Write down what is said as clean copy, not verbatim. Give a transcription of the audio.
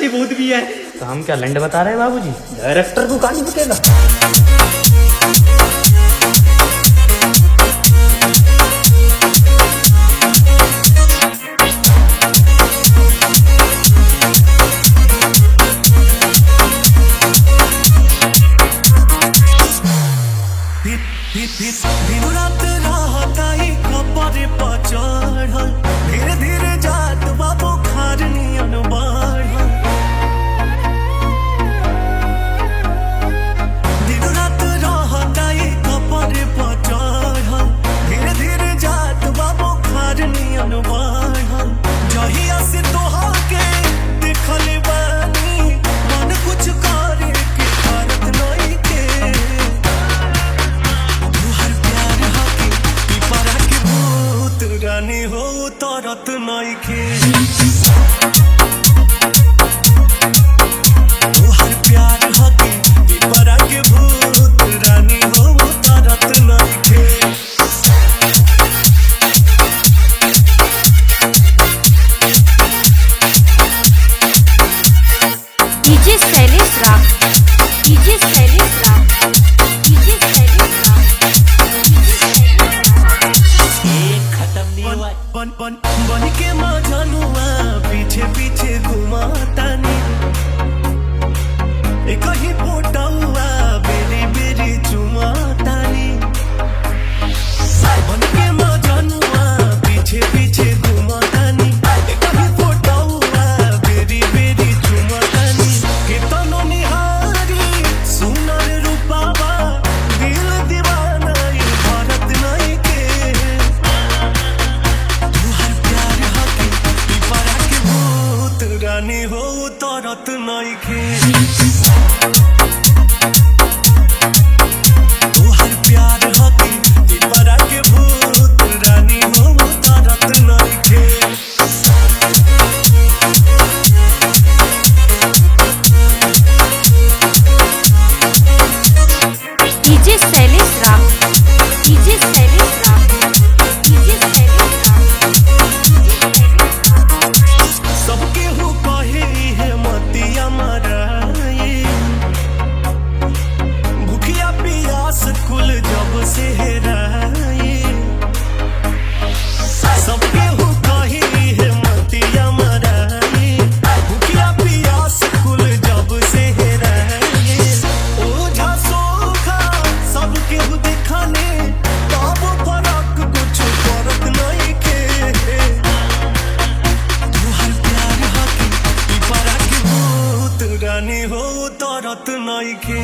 असली भूत भी है। तो हम क्या लंड बता रहे हैं बाबूजी? डायरेक्टर को कहानी बतेगा। दिन रात रहताई कपड़े पर चढ़ल, धीरे धीरे जात बा बुखार नियन बढ़ल। दिन रात रहताई कपड़े पर चढ़ल, धीरे धीरे जात बा बुखार नियन बढ़ल। जहिया से तोहर के देखल बानी, मन कुछ करे के करत नहीं के। रानी हो तरत नइखे, तोहर प्यार हकी पिपरा के भूत। रानी हो तरत नइखे। डीजे शैलेश राग, डीजे शैलेश राग, डीजे शैलेश राग। बन के मजनुआ पीछे पीछे घुमातानी, एक ही फोटोआ बेरी बेरी चुमातानी। बन के मजनुआ पीछे पीछे घुमातानी, एक ही फोटोआ बेरी बेरी चुमातानी। केतनो निहारी सुनर रूपावा, दिल दीवाना ये भारत नहीं के। रानी हो तरत नइखे, तोहर प्यार हकी पिपरा के भूत। रानी हो तरत नइखे। डीजे शैलेश राग, डीजे शैलेश राग, डीजे शैलेश राग। सबके हो कहे है मतिया मराई, भूखिया पियास कुल जब से हेराई। सबके हो कहे है मतिया मराई, भूखिया पियास कुल जब से हेराई। ओझा सोखा सबके हो दिखाने, तब फर्क कुछ फर्क नहीं के। रानी हो तरत नइखे।